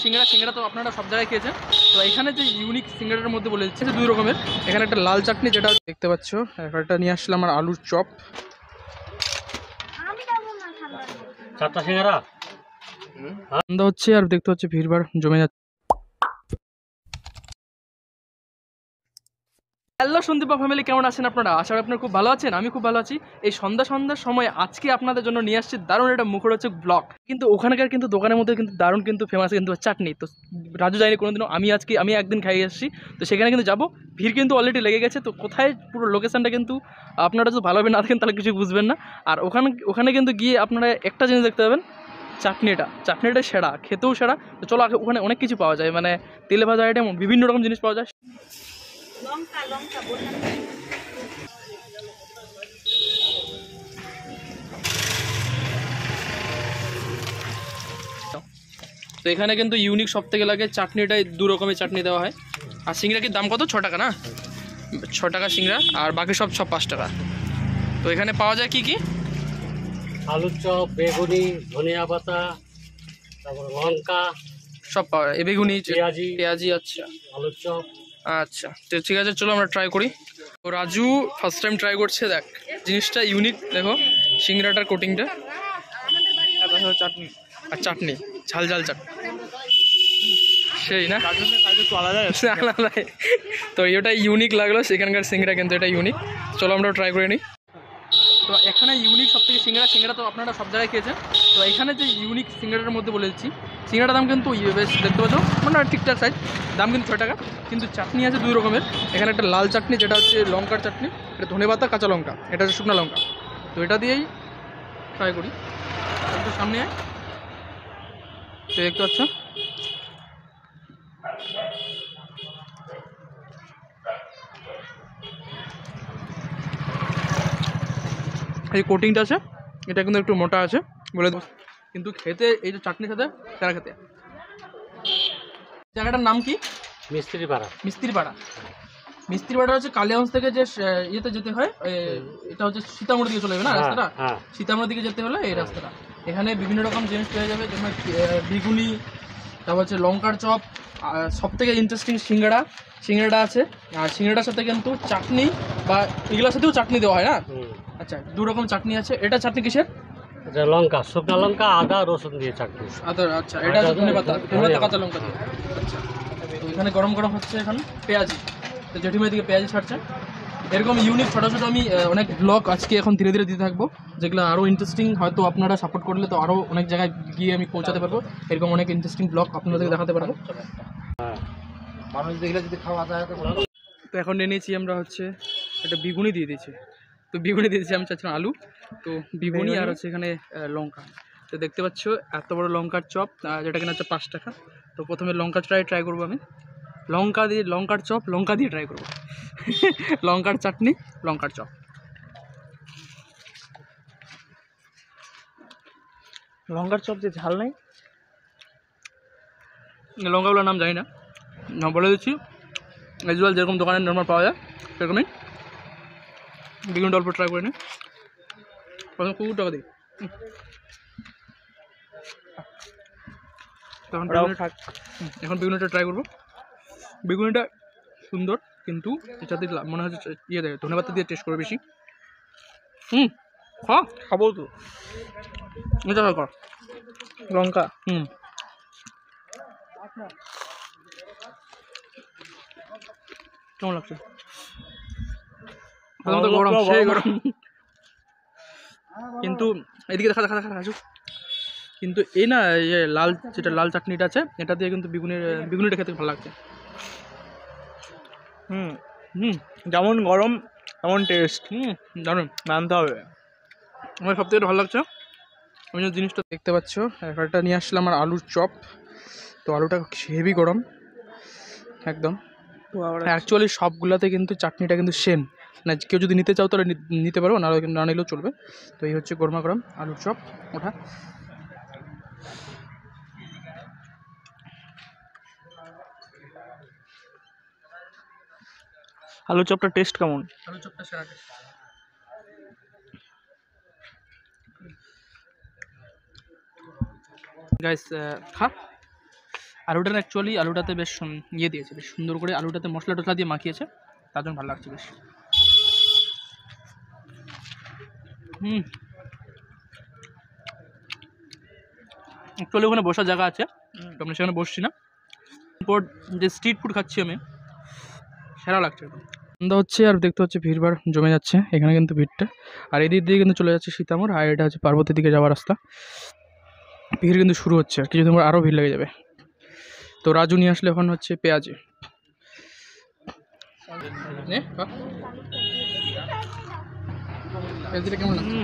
সিঙ্গাড়া সিঙ্গাড়া তো আপনারা সব জায়গায় খেয়েছেন। তো এখানে যে ইউনিক সিঙ্গাড়ার মধ্যে বলে দিচ্ছে দুই রকমের। এখানে একটা লাল চাটনি যেটা দেখতে পাচ্ছ, একটা নিয়ে আসলাম আর আলুর চপ। চারটা সিঙ্গাড়া সন্ধ্যা হচ্ছে আর দেখতে হচ্ছে ভিড়ভাড় জমে যাচ্ছে। হ্যালো সন্দীপা ফ্যামিলি, কেমন আছেন আপনারা? আশা করি আপনারা খুব ভালো আছেন। আমি খুব ভালো আছি। এই সন্ধ্যার সময় আজকে আপনাদের জন্য নিয়ে আসছি দারুণ একটা মুখরোচক ব্লগ। কিন্তু ওখানকার কিন্তু দোকানের মধ্যে কিন্তু দারুণ কিন্তু ফেমাস কিন্তু চাটনি। তো রাজু যায়নি কোনোদিনও, আমি একদিন খাইয়ে এসেছি। তো সেখানে কিন্তু যাবো, ভিড় কিন্তু অলরেডি লেগে গেছে। তো কোথায় পুরো লোকেশনটা কিন্তু আপনারা যদি ভালোভাবে না দেখেন তাহলে কিছু বুঝবেন না। আর ওখানে কিন্তু গিয়ে আপনারা একটা জিনিস দেখতে পাবেন, চাটনিটা সেরা, খেতেও সেরা। তো চলো, ওখানে অনেক কিছু পাওয়া যায়, মানে তেলে ভাজা আইটেম বিভিন্ন রকম জিনিস পাওয়া যায়। তো এখানে কিন্তু ইউনিক সব থেকে লাগে চাটনিটাই, দু রকমের চাটনি দেওয়া হয়। আর সিংড়া কি দাম কত? 6 টাকা না? 6 টাকা সিংড়া, আর বাকি সব 5 টাকা। তো এখানে পাওয়া যায় কি কি? আলুর চপ, বেগুনি, ধনিয়া পাতা, তারপর লঙ্কা, সব পাওয়া যায়, বেগুনি, পেঁয়াজি। আচ্ছা আলুর চপ। আচ্ছা, তো ঠিক আছে, চলো আমরা ট্রাই করি। তো রাজু ফার্স্ট টাইম ট্রাই করছে, দেখ জিনিসটা ইউনিক। দেখো সিংড়াটার কোটিংটা, চাটনি আর চাটনি, ঝাল ঝাল চাটনি সেই না আলাদা। তো এটা ইউনিক লাগলো সেখানকার সিংড়া, কিন্তু এটা ইউনিক। চলো আমরা ট্রাই করে নিই। তো এখানে ইউনিক সব থেকে সিঙ্গাড়া তো আপনারা সব জায়গায় খেয়েছেন। তো এখানে যে ইউনিক সিঙ্গাড়ার মধ্যে বলে দিচ্ছি, সিঙ্গাড়ার দাম কিন্তু বেশ দেখতে পাচ্ছ, মানে ঠিকঠাক সাইজ, দাম কিন্তু 6 টাকা। কিন্তু চাটনি আছে দুই রকমের। এখানে একটা লাল চাটনি যেটা হচ্ছে লঙ্কার চাটনি, এটা ধনেপাতা কাঁচা লঙ্কা, এটা হচ্ছে শুকনো লঙ্কা। তো এটা দিয়েই ট্রাই করি। একটু সামনে আয়, তো দেখতে পাচ্ছ এই কোটিংটা আছে, এটা কিন্তু একটু মোটা আছে বলে দেবো। কিন্তু খেতে এই যে চাটনি খেতে তারা খেতে। জায়গাটার নাম কি? মিস্ত্রিপাড়া হচ্ছে কালিয়াগঞ্জ থেকে যে ইয়েতে যেতে হয়, এটা হচ্ছে সীতামঢ়ি দিকে চলে যাবে না রাস্তাটা? সীতামঢ়ির দিকে যেতে হলে এই রাস্তাটা। এখানে বিভিন্ন রকম জিনিস পেয়ে যাবে, যেমন বেগুনি, তারপর হচ্ছে লঙ্কার চপ, সব থেকে ইন্টারেস্টিং সিঙ্গাড়া আছে। আর সিঙ্গাড়ার সাথে কিন্তু চাটনি বা এগুলোর সাথেও চাটনি দেওয়া হয় না? আচ্ছা, দু রকম চাটনি আছে। এটা চাটনি কিসের? লঙ্কা, শুকনো লঙ্কা, আদা, রসুন দিয়ে চাটনি। আচ্ছা, এটা হচ্ছে ধনেপাতা কাঁচা লঙ্কা দিয়ে। আচ্ছা, তো এখানে গরম হচ্ছে এখন পেঁয়াজি। তো জেঠিমা দিকে পেঁয়াজি ছাড়ছে। এরকম ইউনিক ছোটো ছোটো আমি অনেক ব্লগ আজকে এখন ধীরে ধীরে দিতে থাকবো, যেগুলো আরও ইন্টারেস্টিং। হয়তো আপনারা সাপোর্ট করলে তো আরও অনেক জায়গায় গিয়ে আমি পৌঁছাতে পারবো। এরকম অনেক ইন্টারেস্টিং ব্লগ আপনাদেরকে দেখাতে পারবো। মানুষ দেখলে যদি খাওয়া যায়। তো এখন নিয়ে নিয়েছি আমরা হচ্ছে একটা বেগুনি দিয়ে দিয়েছি। তো বেগুনি দিয়ে দিয়েছি, আমি চাচ্ছিলাম আলু। তো বেগুনি আর হচ্ছে এখানে লঙ্কা। তো দেখতে পাচ্ছ এত বড় লঙ্কার চপ, যেটা কিনা হচ্ছে 5 টাকা। তো প্রথমে ট্রাই করবো আমি। লঙ্কার চপ লঙ্কা দিয়ে ট্রাই করবো। লঙ্কার চাটনি, লঙ্কার চপ। লঙ্কার চপ যে ঝাল নেই, লঙ্কাগুলোর নাম জানি না, বলে দিচ্ছি ইউজুয়াল যেরকম দোকানে নর্মাল পাওয়া যায় সেরকমই। বেগুনটা অল্প ট্রাই করে নিই, প্রথমে কুকুর টাকা দিই। এখন বেগুনিটা ট্রাই করবো। বেগুনিটা সুন্দর, কিন্তু এটাতে মনে হচ্ছে দেয় ধনেপাতা দিয়ে টেস্ট করে বেশি। খাবো তো, এটা কর লঙ্কা। কেমন লাগছে? গরম, সেই গরম। কিন্তু এদিকে দেখা আসুক। কিন্তু এই না, লাল চাটনিটা আছে, এটা দিয়ে কিন্তু বেগুনিটা খেতে ভালো লাগছে। যেমন গরম তেমন টেস্ট। দারুণ, মানতে হবে। আমার সব থেকে ভালো লাগছে, আমি যে জিনিসটা দেখতে পাচ্ছ, একটা নিয়ে আসলাম আর আলুর চপ। তো আলুটা হেভি গরম একদম। অ্যাকচুয়ালি সবগুলাতে কিন্তু চাটনিটা কিন্তু সেম, মানে কেউ যদি নিতে চাও তাহলে নিতে পারো, না নিলেও চলবে। তো এই হচ্ছে গরমা গরম আলুর চপ ওঠা। আলুর চপটা টেস্ট কেমন? আলুর চপটা সেরা টেস্ট। গাইস, আলুটা অ্যাকচুয়ালি আলুটাতে বেশ ইয়ে দিয়েছে, বেশ সুন্দর করে আলুটাতে মশলা টশলা দিয়ে মাখিয়েছে, তার জন্য ভালো লাগছে বেশ। অ্যাকচুয়ালি ওখানে বসার জায়গা আছে, তো আমরা সেখানে বসছি না। এরপর যে স্ট্রিট ফুড খাচ্ছি আমি, সেরা লাগছে একদম। সন্ধ্যা হচ্ছে আর দেখতে হচ্ছে ভিড়ভাড় জমে যাচ্ছে এখানে কিন্তু ভিড়টা, আর এদিক দিয়ে কিন্তু চলে যাচ্ছে সীতামোড়, আর এটা হচ্ছে পার্বতীর দিকে যাওয়ার রাস্তা। ভিড় কিন্তু শুরু হচ্ছে, আর কিছুদিন পর আরও ভিড় লেগে যাবে। তো রাজু নিয়ে আসলে এখন হচ্ছে পেঁয়াজি। পেঁয়াজিটা কেমন লাগছে?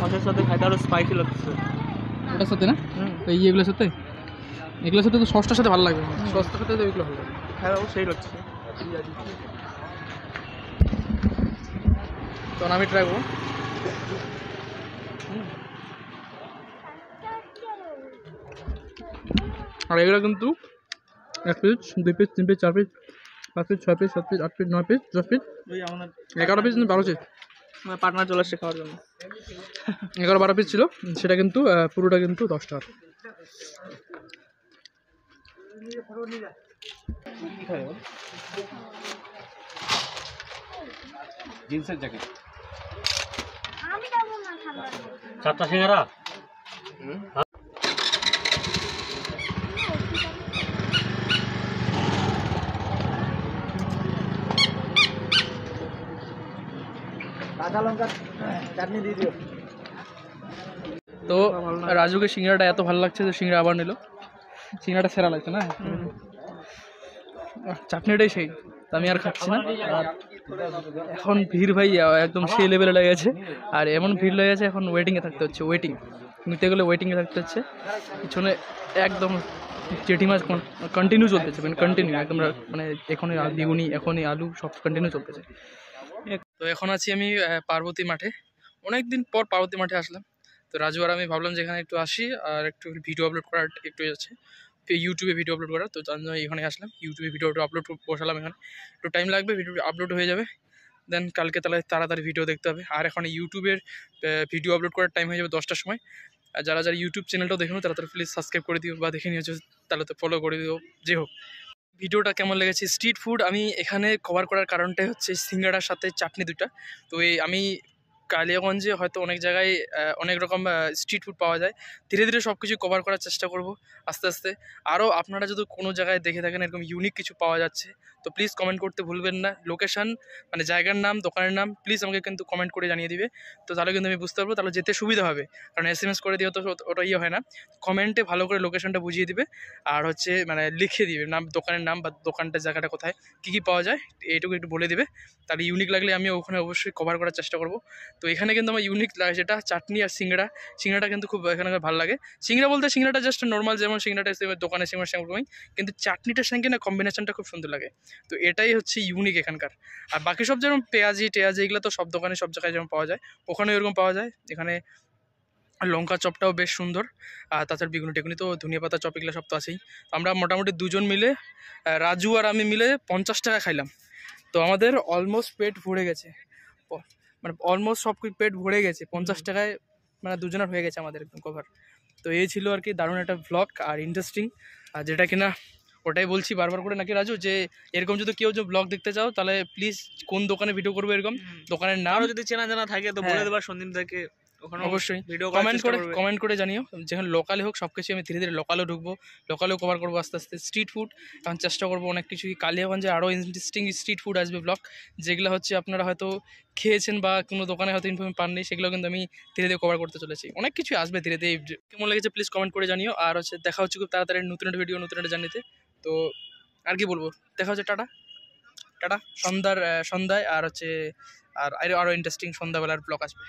মাছের সাথে খাইতে আরো স্পাইসি লাগছে। এটার সাথে না, এই এগুলোর সাথে, এগুলোর সাথে তো সসটার সাথে ভালো লাগবে, সসটার সাথে তো এগুলো ভালো লাগবে। হ্যাঁ সেই লাগছে। তখন আমি ট্রাই করবো। আর এগুলো কিন্তু 1 piece 2 piece 3 piece 4 piece 5 piece 6 piece 7 piece 8 piece 9 piece 10 piece ওই আমাদের 11 পিস 12 পিস আমার পার্টনার চলে আসছে খাওয়ার জন্য। 11-12 পিস ছিল, সেটা কিন্তু পুরোটা কিন্তু 10 টাকা। জিন্সের জ্যাকেট 4টা সিঙ্গারা। কাঁচা লঙ্কা চাটনি দিয়ে দিও। তো রাজুকে সিঙ্গারাটা এত ভালো লাগছে, তো সিঙ্গারা আবার নিল। সিঙ্গারাটা সেরা লাগছে না, চাটনিটাই সেই। তো আমি আর খাচ্ছি না। আর এখন ভিড় ভাই একদম সেই লেভেলে লেগে গেছে, আর এমন ভিড় লেগে গেছে এখন ওয়েটিংয়ে থাকতে হচ্ছে, নিতে গেলে ওয়েটিংয়ে থাকতে হচ্ছে। পিছনে একদম জেঠিমাছ কন্টিনিউ চলতেছে, মানে কন্টিনিউ একদম, মানে এখনই বেগুনি এখনই আলু সব কন্টিনিউ চলতেছে। তো এখন আছি আমি পার্বতী মাঠে, অনেক দিন পর পার্বতী মাঠে আসলাম। তো রাজু আর আমি ভাবলাম যে এখানে একটু আসি আর একটু ভিডিও আপলোড করার একটু আছে, ইউটিউবে ভিডিও আপলোড করার, তো তার জন্য এখানে আসলাম। ইউটিউবে ভিডিওটা আপলোড বসালাম, এখানে একটু টাইম লাগবে, ভিডিও আপলোড হয়ে যাবে, দেন কালকে তাহলে তাড়াতাড়ি ভিডিও দেখতে হবে। আর এখন ইউটিউবের ভিডিও আপলোড করার টাইম হয়ে যাবে 10টার সময়। আর যারা যারা ইউটিউব চ্যানেলটাও দেখুন তারা প্লিজ সাবস্ক্রাইব করে দিও, বা দেখে নিয়েছো তাহলে তো ফলো করে দিও। যে হোক, ভিডিওটা কেমন লেগেছে, স্ট্রিট ফুড আমি এখানে কভার করার কারণটাই হচ্ছে সিঙ্গাড়ার সাথে চাটনি দুটা। তো আমি কালিয়াগঞ্জে হয়তো অনেক জায়গায় অনেক রকম স্ট্রিট ফুড পাওয়া যায়, ধীরে ধীরে সব কিছু কভার করার চেষ্টা করব আস্তে আস্তে। আরও আপনারা যদি কোনো জায়গায় দেখে থাকেন এরকম ইউনিক কিছু পাওয়া যাচ্ছে, তো প্লিজ কমেন্ট করতে ভুলবেন না। লোকেশান মানে জায়গার নাম, দোকানের নাম প্লিজ আমাকে কিন্তু কমেন্ট করে জানিয়ে দিবে, তো তাহলে কিন্তু আমি বুঝতে পারবো, তাহলে যেতে সুবিধা হবে। কারণ SMS করে দিয়ে তো ওটা ইয়ে হয় না, কমেন্টে ভালো করে লোকেশানটা বুঝিয়ে দিবে, আর হচ্ছে মানে লিখে দিবে নাম, দোকানের নাম বা দোকানটার জায়গাটা কোথায়, কী কী পাওয়া যায় এইটুকু একটু বলে দিবে। তাহলে ইউনিক লাগলে আমি ওখানে অবশ্যই কভার করার চেষ্টা করব। তো এখানে কিন্তু আমার ইউনিক লাগে যেটা চাটনি আর সিঙ্গাড়াটা কিন্তু খুব এখানে ভালো লাগে। সিঙ্গাড়া বলতে সিঙ্গাড়াটা জাস্ট নর্মাল, যেমন সিঙ্গাড়াটা দোকানে সিঙ্গাড়া সেরকমই, কিন্তু চাটনিটার সঙ্গে না কম্বিনেশনটা খুব সুন্দর লাগে। তো এটাই হচ্ছে ইউনিক এখানকার। আর বাকি সব যেমন পেঁয়াজি এগুলো তো সব দোকানে সব জায়গায় যেমন পাওয়া যায়, ওখানে এরকম পাওয়া যায়। এখানে লঙ্কা চপটাও বেশ সুন্দর, আর তাছাড়া বেগুনি টেগুনি তো ধনিয়া পাতা চপ এগুলো সব তো আছেই। আমরা মোটামুটি দুজন মিলে, রাজু আর আমি মিলে 50 টাকা খাইলাম। তো আমাদের অলমোস্ট পেট ভরে গেছে, মানে অলমোস্ট সব পেট ভরে গেছে 50 টাকায়, মানে দুজনের হয়ে গেছে আমাদের একদম কভার। তো এই ছিল আর কি দারুণ একটা ভ্লগ আর ইন্টারেস্টিং, আর যেটা কিনা ওটাই বলছি বারবার করে নাকি রাজু, যে এরকম যদি কেউ যে ব্লগ দেখতে চাও তাহলে প্লিজ কোন দোকানে ভিডিও করবে এরকম দোকানের নাম যদি চেনা জানা থাকে তো বলে দেবা সন্দীপ দাকে, ওখানে অবশ্যই ভিডিও কমেন্ট করে জানিও। যেখানে লোকালে হোক সব কিছু আমি ধীরে ধীরে লোকালেও ঢুকবো, লোকালেও কভার করবো আস্তে আস্তে। স্ট্রিট ফুড এখন চেষ্টা করবো অনেক কিছুই, কালিয়াগঞ্জে আরও ইন্টারেস্টিং স্ট্রিট ফুড আসবে ব্লগ, যেগুলো হচ্ছে আপনারা হয়তো খেয়েছেন বা কোনো দোকানে হয়তো ইনফরমেশন পাননি, সেগুলো কিন্তু আমি ধীরে ধীরে কভার করতে চলেছি। অনেক কিছু আসবে ধীরে ধীরে, কেমন লেগেছে প্লিজ কমেন্ট করে জানিও। আর হচ্ছে দেখা হচ্ছে খুব তাড়াতাড়ি নতুন একটা ভিডিও নতুন একটা জানিতে। তো আর কি বলবো, দেখা হচ্ছে টাটা টাটা। সন্ধ্যায় আর হচ্ছে আরও ইন্টারেস্টিং সন্ধ্যাবেলার ব্লগ আসবে।